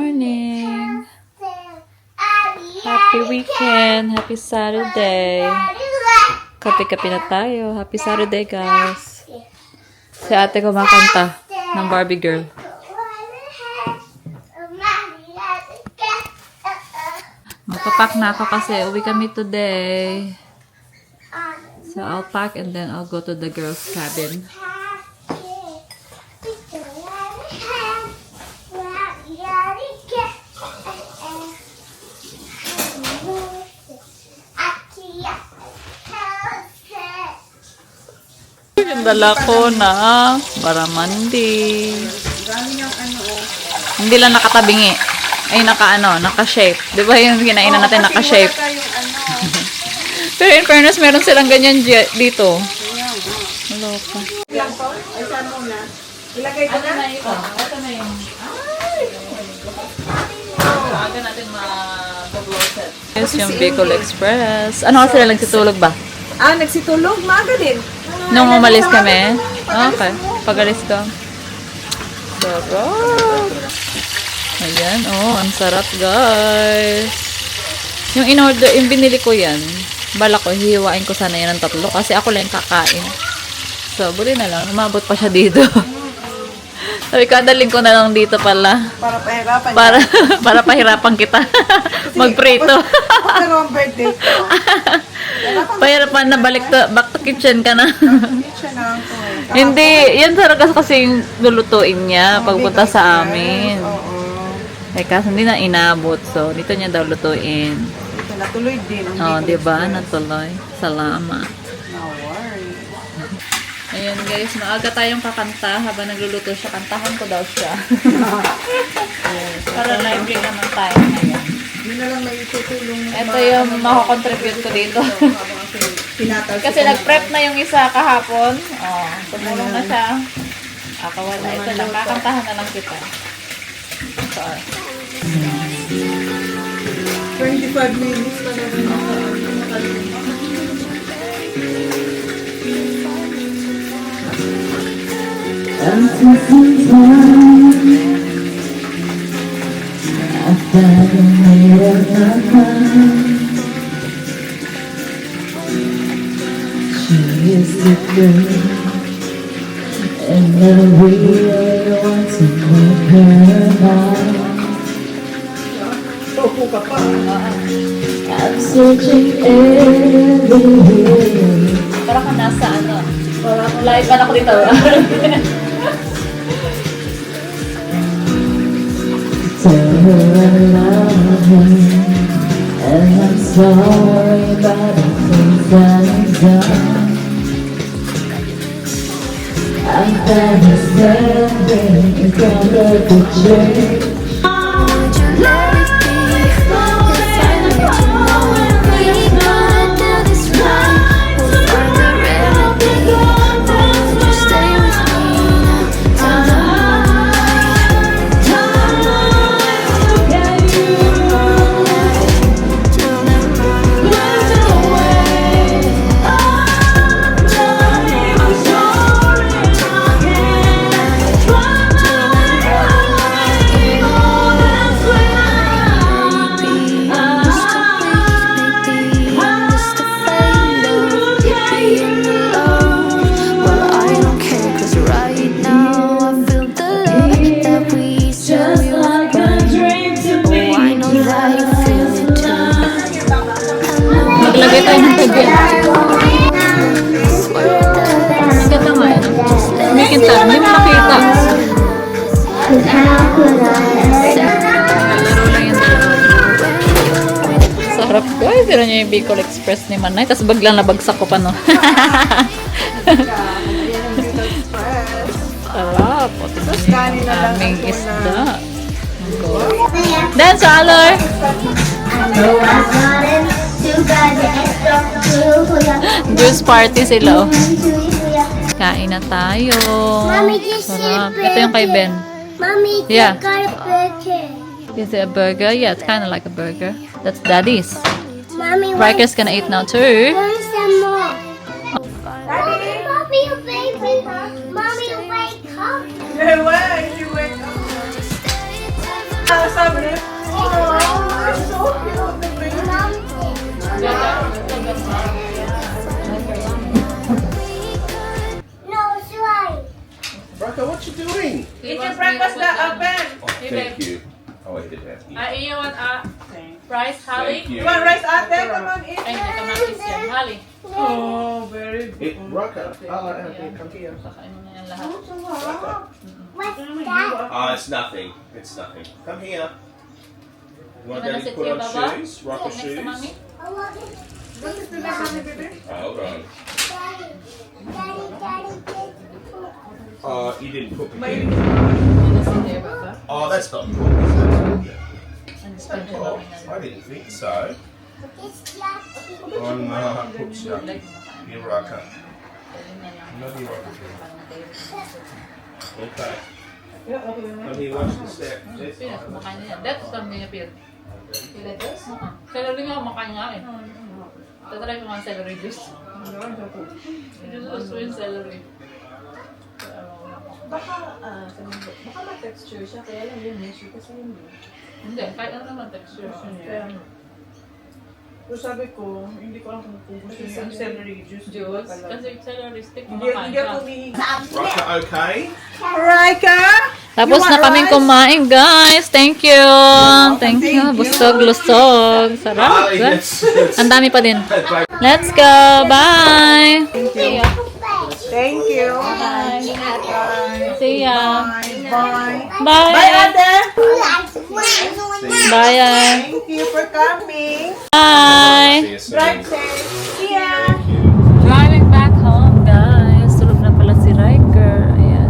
morning! Happy weekend! Happy Saturday! Kape-kape na tayo. Happy Saturday, guys! Si ate kumakanta ng Barbie Girl. Magpapak na ako kasi uwi kami today. So, I'll pack and then I'll go to the girls' cabin. Yung dala ko na baramandi. Hindi lang nakatabingi. Ay, naka-shape. Di ba yung kinainan natin naka-shape? Pero in fairness, meron silang ganyan dito. Hello pa. Ay, saan muna? Ilagay ko na? Ito na yun. Aga natin mag-bloset. Yes, yung Bicol Express. Ano kasi lang nagsitulog ba? Nagsitulog? Maaga din. Nung umalis kami? Okay. Pag-alis ko. Sarap. Ayan. Oh, ang sarap, guys. Yung in-order, yung binili ko yan, bala ko, hihiwain ko sana yan ng 3 kasi ako lang kakain. So, buli na lang. Umabot pa siya dito. Sabi ko, adaling ko na lang dito pala. Para pahirapan Para pahirapan kita. Magprito. Pero ang birthday ko. Pahirapan na back to kitchen ka na. Kitchen na ako. Hindi, yan sarap kasi yung lulutuin niya pagpunta sa amin. Oo. Eh, kasi hindi na inabot. So, dito niya daw lutuin. Ito, natuloy din. Oh, diba? Natuloy. Salamat. No worry. Ayan guys, maaga tayong kakanta habang nagluluto siya. Kantahan ko daw siya. Para library naman tayo ngayon. Yun na lang may itutulong. Ito yung makakontribute ko dito. Tinatal Kasi nag-prep na yung isa kahapon. Oh, tumulong na siya. Ako wala. Ito lang. Kakantahan na lang kita. Sorry. 25 minutes pa na rin She is the girl, and I really want to make her mine. I'm searching everywhere. Para ka nasa ano. Live pa na ako dito. Tell her I love her, and I'm sorry about the things I've done. I'm standing in front of the church. Maglagay tayo ng tagyan. Ang ganda nga yan. May kinta. Hindi mo makita. Laro lang yan. Sarap ko. Ay, tira niyo yung Bicol Express ni Manay. Tapos baglang nabagsak ko pa, no? Sarap. O, tingnan niyo yung aming isda. Dance, Alor! Juice party sila, oh. Kain na tayo. Sarap. Ito yung kay Ben. Mommy, Yeah. got a burger. Is it a burger? Yeah, it's kind of like a burger. That's Daddy's. Mommy, Riker's gonna eat now too. where's some more? Mommy, you baby. Mommy, wake up. Why? You wake up. sabi niya, oh, it's so cute. The baby. No, it's right. Rocco, what you doing? Eat your breakfast na open. Thank you. Oh, I did that. You want rice, Holly? Thank you. You want rice, ate? Come on, eat. Ay, hindi kamatis yan. Holly, Oh, very It, good. Rocco. Come here. kakain mo na yan lahat. What's that? Oh, it's nothing. It's nothing. Come here. You want Gonna Daddy to sit put here, on Baba? shoes? Rocco Next to shoes? mommy? I want it. What is the lesson, baby? Oh, hold on. Daddy. Daddy, Daddy, Daddy. Oh, you didn't put the May Gonna sit there, Baba. Oh, that's not good, is it? And spend your Oh, money na. I didn't think so. It's lucky. Oh no, put stuff. Like, kumakain. You're Rocco. Ganun na lang. No, you're Rocco. Parang natay- Okay. Yeah, okay. Come here, watch the step. Yes. Pinas, kumakain na yan. That's kami niya, Pir. Lettuce? Celery nga, kumakain nga eh. Tatry ko nga celery juice. Juice also yung celery. Baka ma-texture siya, kaya lang yung issue kasi hindi. Hindi, kahit ano naman texture. Kaya, so sabi ko, hindi ko alam kung gusto niya yung celery juice. Juice? Kasi celery stick, Hindi kumakain ako siya. humihingi. Rocco, okay? Rika! Tapos na kaming kumain, guys. Thank you. Thank you. Busog-lusog. Sarap. Holly, that's Ang dami pa din. Let's go. Bye. See ya. Thank you. See ya. Bye. Bye. Bye, ate! Bye. Thank you for coming. Bye. See you soon. Drive safe. See ya! Driving back home, guys. Tulog na pala si Riker. Ayan.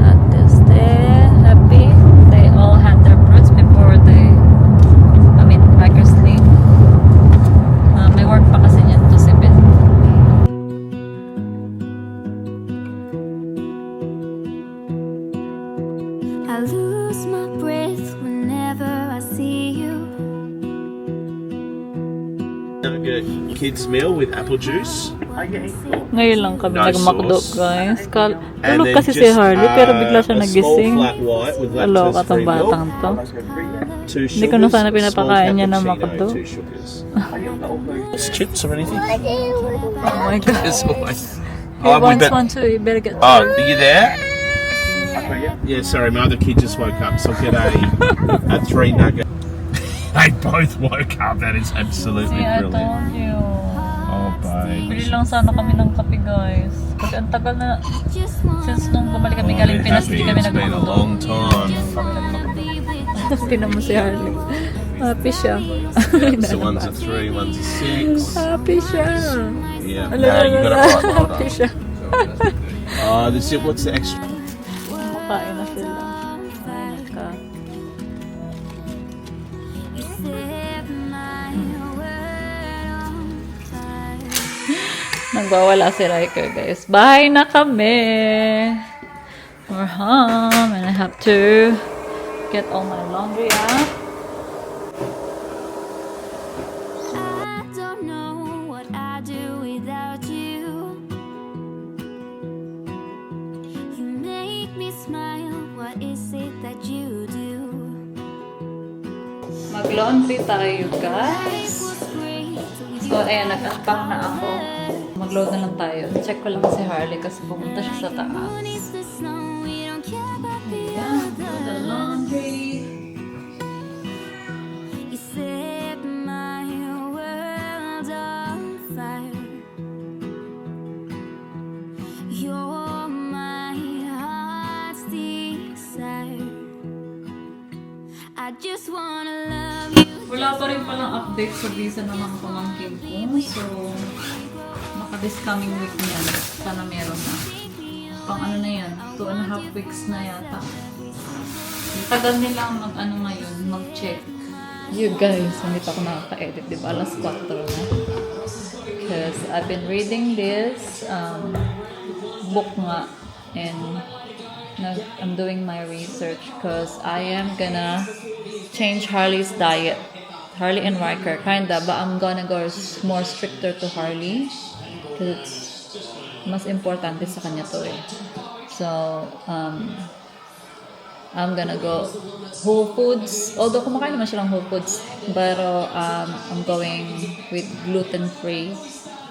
At this day, happy. They all had their fruits before Riker sleep. May work pa kasi niyan to si Ben. I lose my breath whenever I see you. Have a good kids meal with apple juice. Ngayon lang kami No nag-McDo, sauce. guys. And Tulog then kasi si just, Harley, pero bigla siya a nagising. small flat white with Alo, lactose-free katong milk, batang to. 2 sugars, Hindi ko na sana pinapakain small niya ng cappuccino, McDo. 2 sugars. Chips or anything? Oh my God. As always. He wants one too. You better get Oh, are you there? Yeah, sorry, my other kid just woke up, so I'll get a 3 nugget. They both woke up. That is absolutely See, I brilliant. told you. Oh, babe. Bili lang sana kami ng kape, guys. Kasi ang tagal na, Just want since nung bumalik kami Oh, galing they're Pinas, happy. hindi kami It's been a nag-McDo. long time. Tinan mo si Harley. Happy siya. So one's a 3, one's a 6. Happy siya. Yeah, no, you got it right. Well Happy done. siya. What's the extra? Kain na sila. Ka. you set my world on fire. Nagwawala si Riker, guys. Bahay na kami. We're home and I have to get all my laundry out. I don't know what I'd do without you. You make me smile. What is it that you do? Mag-laundry tayo, guys. Life was great till we So, ayan, nag-unpack na ako. Mag-load na lang tayo. Check ko lang si Harley kasi pumunta siya sa taas. It's the snow. We don't care about the Ayan, the other. laundry. You set my world on fire. You're my heart's desire. I just wanna love you. Wala pa rin palang update sa visa ng mga pamangkin ko. So, baka this coming week niyan, sana meron na. Pang ano na yan, 2.5 weeks na yata. Tagal nilang mag-ano ngayon, mag-check. You guys, hindi pa ako nakaka-edit, di ba? Alas 4 na. Because I've been reading this book nga and I'm doing my research because I am gonna change Harley's diet. Harley and Riker, kinda, but I'm gonna go more stricter to Harley because it's mas importante sa kanya to eh. So, I'm gonna go Whole Foods. Although kumakain naman silang Whole Foods. Pero I'm going with gluten-free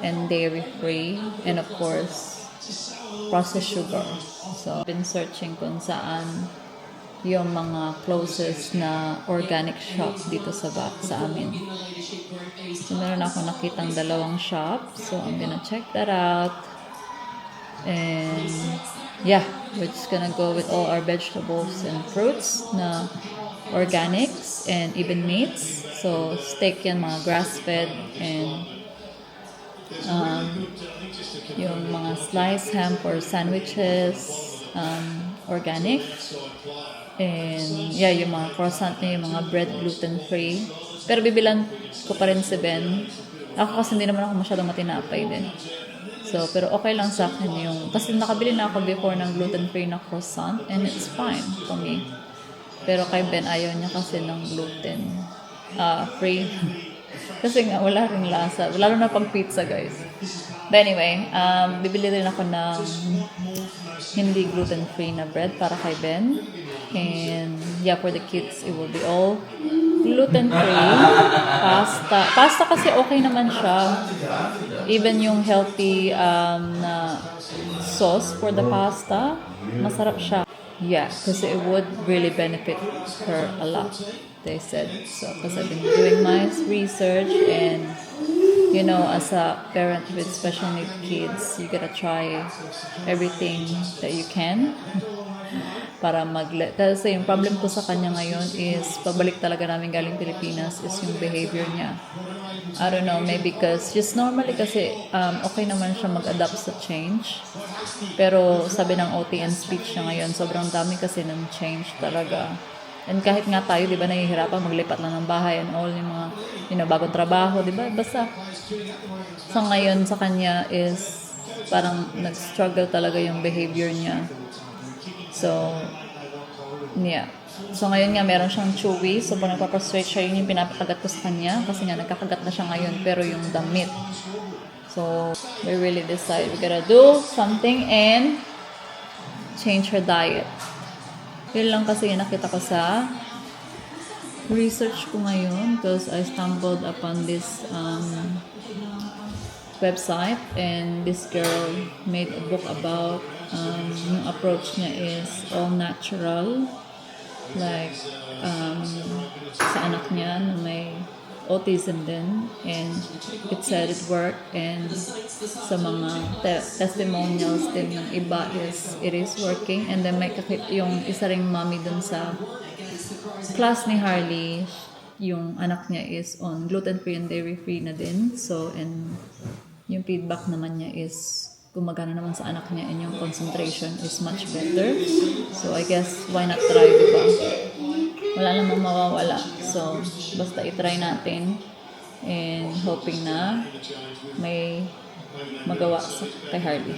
and dairy-free. And of course, processed sugar. So, I've been searching kung saan yung mga closest na organic shop dito sa amin. So, meron ako nakitang dalawang shop. So, I'm gonna check that out. And, yeah, we're just gonna go with all our vegetables and fruits na organics and even meats. So, steak yan, mga grass-fed and yung mga sliced ham for sandwiches, organic. And, yeah, yung mga croissant niya, yung mga bread gluten-free. Pero bibilan ko pa rin si Ben. Ako kasi hindi naman ako masyadong matinapay din. So, pero okay lang sa akin yung... Kasi nakabili na ako before ng gluten-free na croissant and it's fine for me. Pero kay Ben, ayaw niya kasi ng gluten free. Kasi nga, wala rin lasa. Lalo na pag pizza, guys. But anyway, bibili rin ako ng hindi gluten-free na bread para kay Ben. And yeah, for the kids, it will be all gluten-free. Pasta kasi okay naman siya. Even yung healthy na sauce for the pasta, masarap siya. Yeah, because it would really benefit her a lot, they said. So, because I've been doing my research and, you know, as a parent with special needs kids, you gotta try everything that you can para kasi yung problem ko sa kanya ngayon is pabalik talaga namin galing Pilipinas is yung behavior niya. I don't know, maybe because just normally kasi okay naman siya mag-adapt sa change. Pero sabi ng OT and speech niya ngayon, sobrang dami kasi ng change talaga. And kahit nga tayo, di ba, nahihirapan maglipat lang ng bahay and all yung mga, you know, bagong trabaho, di ba? Basta sa ngayon sa kanya is parang nag-struggle talaga yung behavior niya. So, yeah. So, ngayon nga, meron siyang chewy. So, pag nagpaprostrate siya, yun yung pinapakagat ko sa kanya. Kasi nga, nagkakagat na siya ngayon. Pero yung damit. So, we really decide we gotta do something and change her diet. Yun lang kasi yung nakita ko sa research ko ngayon. Because I stumbled upon this website. And this girl made a book about yung approach niya is all natural, like sa anak niya na may autism din, and it said it worked, and sa mga testimonials din ng iba is it is working. And then may yung isa ring mommy dun sa class ni Harley, yung anak niya is on gluten-free and dairy-free na din. So, and yung feedback naman niya is gumagana naman sa anak niya and yung concentration is much better. So, I guess, why not try, diba? Wala namang mawawala. So, basta itry natin and hoping na may magawa kay Harley.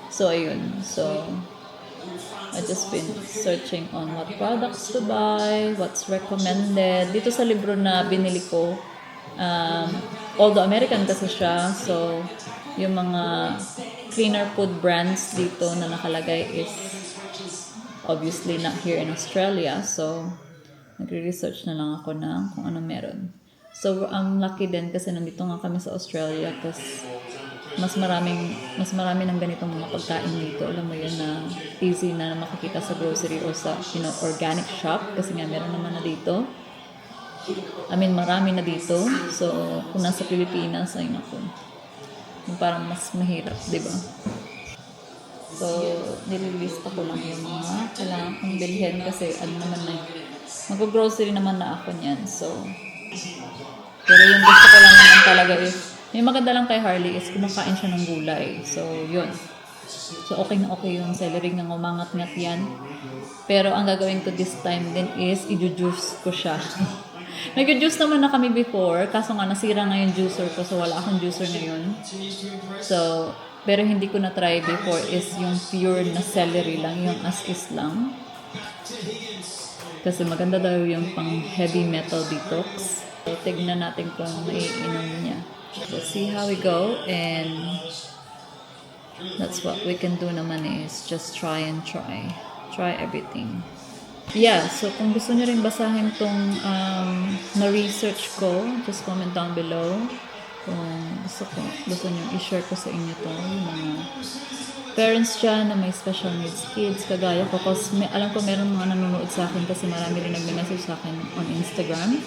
So, ayun. So, I just been searching on what products to buy, what's recommended. Dito sa libro na binili ko, although American kasi siya, so, yung mga cleaner food brands dito na nakalagay is obviously not here in Australia. So, nagre-research na lang ako na kung ano meron. So, I'm lucky din kasi nandito nga kami sa Australia kasi mas marami ng ganitong mga pagkain dito. Alam mo yun na easy na makikita sa grocery or sa, you know, organic shop kasi nga meron naman na dito. I mean, marami na dito. So, kung nasa Pilipinas, ay naku. Yung parang mas mahirap, di ba? So, nililista ko lang yung mga kailangan kong bilhin kasi ano naman na, mag-grocery naman na ako niyan. So, pero yung gusto ko lang naman talaga is, yung maganda lang kay Harley is kumakain siya ng gulay. So, yun. So, okay na okay yung celery ng umangat-ngat yan. Pero ang gagawin ko this time din is, i-juice ko siya. Nag-juice naman na kami before, kaso nga nasira nga yung juicer ko, so wala akong juicer ngayon. So, pero hindi ko na-try before is yung pure na celery lang, yung as-is lang. Kasi maganda daw yung pang heavy metal detox. So, tignan natin kung maiinom niya. So, see how we go, and that's what we can do naman is just try and try. try everything. Yeah, so kung gusto nyo rin basahin tong na-research ko, just comment down below. Kung gusto nyo i-share ko sa inyo to, yung mga parents dyan na may special needs kids, kagaya ko. Kasi alam ko meron mga nanonood sa akin kasi marami rin nag-message sa akin on Instagram.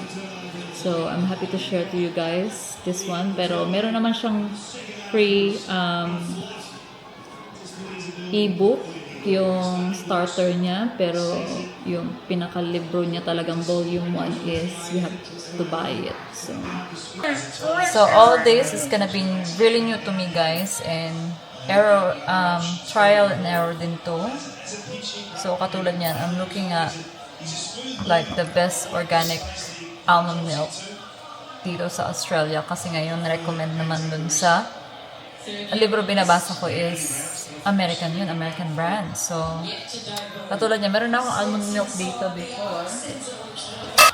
So, I'm happy to share to you guys this one. Pero meron naman siyang free e-book, yung starter niya, pero yung pinaka-libro niya talagang volume 1 is you have to buy it. So all this is gonna be really new to me, guys, and trial and error din to. So katulad niyan, I'm looking at like the best organic almond milk dito sa Australia kasi ngayon recommend naman dun sa libro binabasa ko is American brand. So, katulad niya, meron na akong almond milk dito before.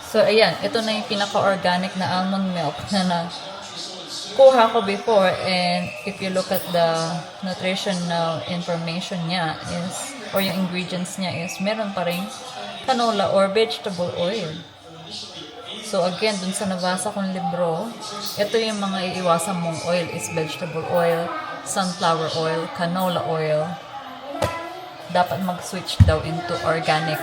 So, ayan, ito na yung pinaka-organic na almond milk na nakuha ko before. And if you look at the nutritional information niya is, or yung ingredients niya is, meron pa rin canola or vegetable oil. So, again, dun sa nabasa kong libro, ito yung mga iiwasan mong oil is vegetable oil, sunflower oil, canola oil. Dapat mag-switch daw into organic,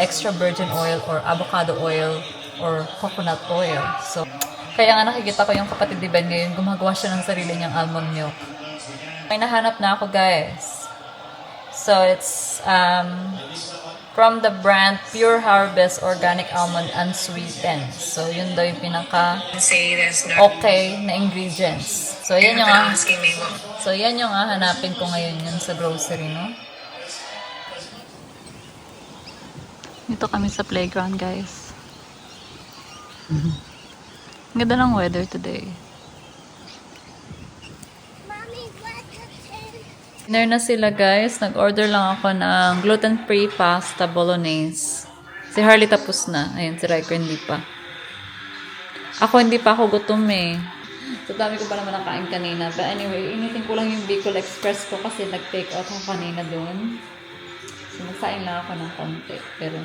extra virgin oil or avocado oil or coconut oil. So, kaya nga nakikita ko yung kapatid ni Ben ngayon, gumagawa siya ng sarili niyang almond milk. May nahanap na ako, guys. So, it's from the brand Pure Harvest Organic Almond Unsweetened. So, yun daw yung pinaka okay na ingredients. So, yan yung hanapin ko ngayon yun sa grocery, no? Dito kami sa playground, guys. Ang ganda ng weather today. Dinner na sila, guys. Nag-order lang ako ng gluten-free pasta bolognese. Si Harley tapos na. Ayun, si Riker hindi pa. Ako hindi pa ako gutom eh. So, dami ko pa naman nakain kanina. But anyway, initin ko lang yung Bicol Express ko kasi nag-take out ako kanina doon. So, nagsain lang ako ng konti. Pero,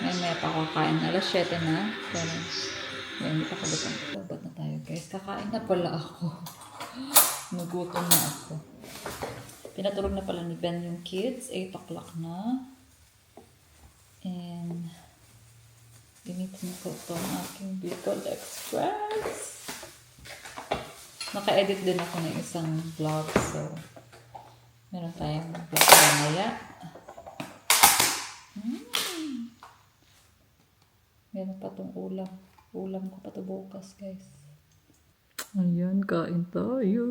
may pa ako kain. Alas 7 na. Pero, hindi pa ako gutom. Babat na tayo, guys. Kakain na pala ako. Nagutom na ako. Pinatulog na pala ni Ben yung kids. 8 o'clock na. And, gamitin ko itong aking Bicol Express. Naka-edit din ako ng isang vlog. So, meron tayong vlog mamaya. Meron pa itong ulam. Ulam ko pa ito bukas, guys. Ayan, kain tayo.